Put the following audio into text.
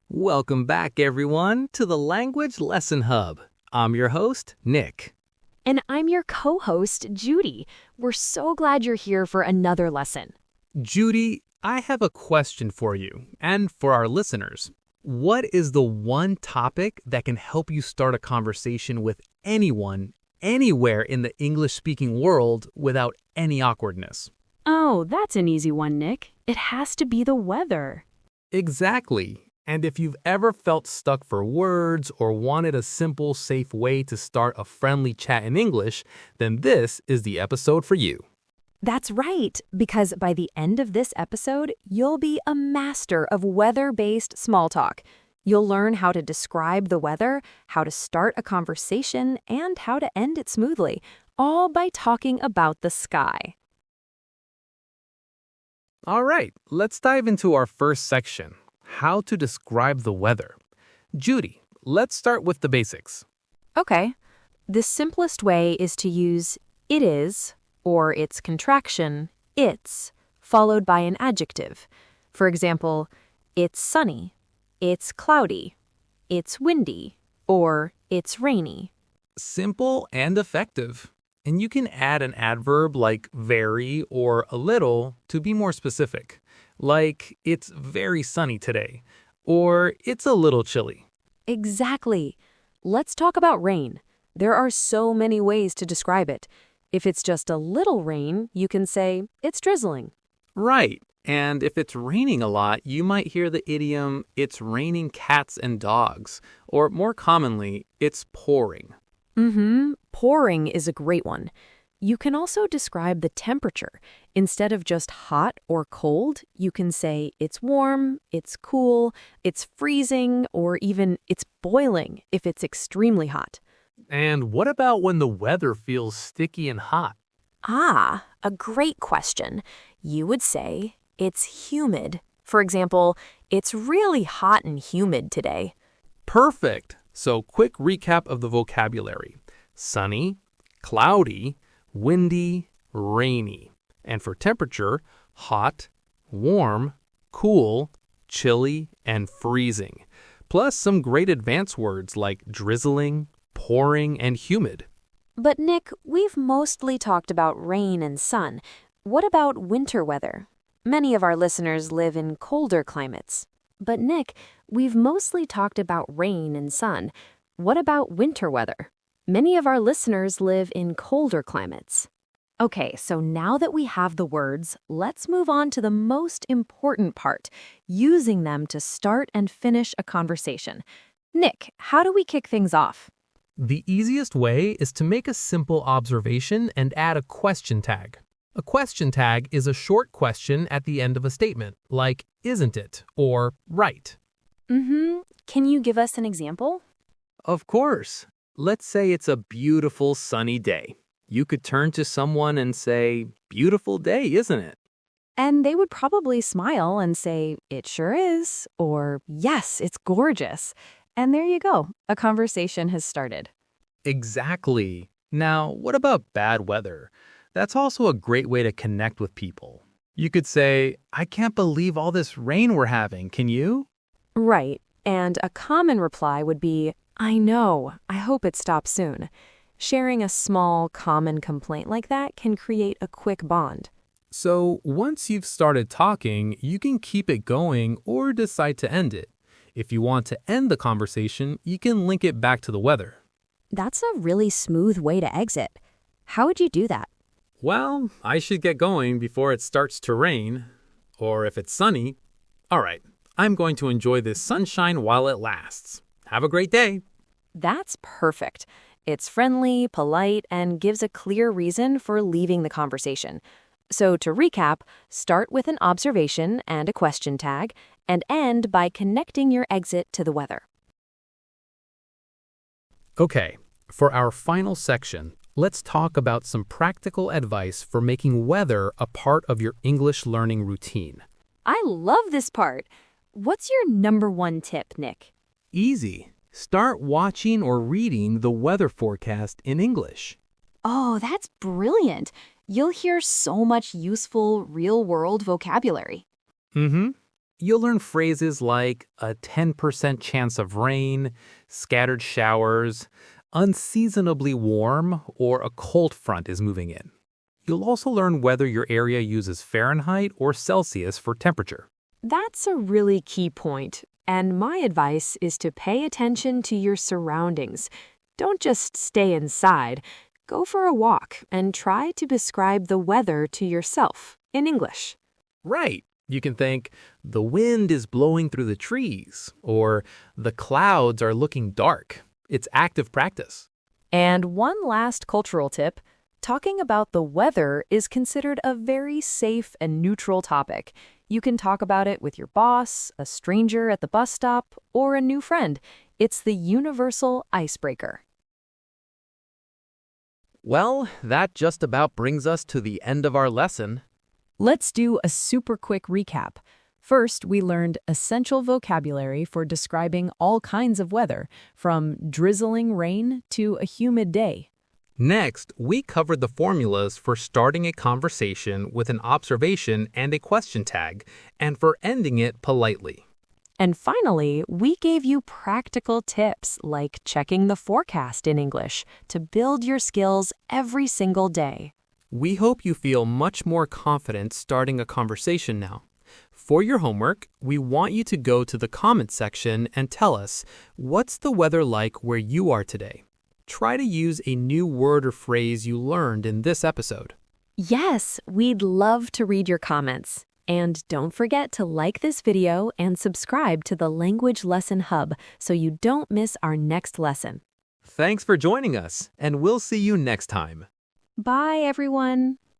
Welcome back, everyone, to the Language Lesson Hub. I'm your host, Nick. And I'm your co-host, Judy. We're so glad you're here for another lesson. Judy, I have a question for you and for our listeners. What is the one topic that can help you start a conversation with anyone, anywhere in the English-speaking world without any awkwardness? Oh, that's an easy one, Nick. It has to be the weather. Exactly. And if you've ever felt stuck for words or wanted a simple, safe way to start a friendly chat in English, then this is the episode for you. That's right, because by the end of this episode, you'll be a master of weather-based small talk. You'll learn how to describe the weather, how to start a conversation, and how to end it smoothly, all by talking about the sky. All right, let's dive into our first section, how to describe the weather. Judy, let's start with the basics. Okay, the simplest way is to use it is, or its contraction, it's, followed by an adjective. For example, it's sunny, it's cloudy, it's windy, or it's rainy. Simple and effective. And you can add an adverb like very or a little to be more specific. Like, it's very sunny today, or it's a little chilly. Exactly. Let's talk about rain. There are so many ways to describe it. If it's just a little rain, you can say, it's drizzling. Right. And if it's raining a lot, you might hear the idiom, it's raining cats and dogs, or more commonly, it's pouring. Pouring is a great one. You can also describe the temperature. Instead of just hot or cold, you can say it's warm, it's cool, it's freezing, or even it's boiling if it's extremely hot. And what about when the weather feels sticky and hot? Ah, a great question. You would say it's humid. For example, it's really hot and humid today. Perfect. So quick recap of the vocabulary. Sunny, cloudy, windy, rainy. And for temperature, hot, warm, cool, chilly, and freezing. Plus some great advanced words like drizzling, pouring, and humid. But Nick, we've mostly talked about rain and sun. What about winter weather? Many of our listeners live in colder climates. But Nick, we've mostly talked about rain and sun. What about winter weather? Many of our listeners live in colder climates. Okay, so now that we have the words, let's move on to the most important part, using them to start and finish a conversation. Nick, how do we kick things off? The easiest way is to make a simple observation and add a question tag. A question tag is a short question at the end of a statement, like, isn't it, or right. Can you give us an example? Of course. Let's say it's a beautiful sunny day. You could turn to someone and say, beautiful day, isn't it? And they would probably smile and say, it sure is, or yes, it's gorgeous. And there you go. A conversation has started. Exactly. Now, what about bad weather? That's also a great way to connect with people. You could say, I can't believe all this rain we're having, can you? Right. And a common reply would be, I know. I hope it stops soon. Sharing a small, common complaint like that can create a quick bond. So once you've started talking, you can keep it going or decide to end it. If you want to end the conversation, you can link it back to the weather. That's a really smooth way to exit. How would you do that? Well, I should get going before it starts to rain. Or if it's sunny, all right, I'm going to enjoy this sunshine while it lasts. Have a great day. That's perfect. It's friendly, polite, and gives a clear reason for leaving the conversation. So to recap, start with an observation and a question tag, and end by connecting your exit to the weather. Okay, for our final section, let's talk about some practical advice for making weather a part of your English learning routine. I love this part. What's your number one tip, Nick? Easy. Start watching or reading the weather forecast in English. Oh, that's brilliant. You'll hear so much useful, real-world vocabulary. You'll learn phrases like a 10% chance of rain, scattered showers, unseasonably warm, or a cold front is moving in. You'll also learn whether your area uses Fahrenheit or Celsius for temperature. That's a really key point, and my advice is to pay attention to your surroundings. Don't just stay inside. Go for a walk and try to describe the weather to yourself in English. Right. You can think, the wind is blowing through the trees, or the clouds are looking dark. It's active practice. And one last cultural tip. Talking about the weather is considered a very safe and neutral topic. You can talk about it with your boss, a stranger at the bus stop, or a new friend. It's the universal icebreaker. Well, that just about brings us to the end of our lesson. Let's do a super quick recap. First, we learned essential vocabulary for describing all kinds of weather, from drizzling rain to a humid day. Next, we covered the formulas for starting a conversation with an observation and a question tag, and for ending it politely. And finally, we gave you practical tips like checking the forecast in English to build your skills every single day. We hope you feel much more confident starting a conversation now. For your homework, we want you to go to the comments section and tell us, what's the weather like where you are today? Try to use a new word or phrase you learned in this episode. Yes, we'd love to read your comments. And don't forget to like this video and subscribe to the Language Lesson Hub so you don't miss our next lesson. Thanks for joining us, and we'll see you next time. Bye, everyone.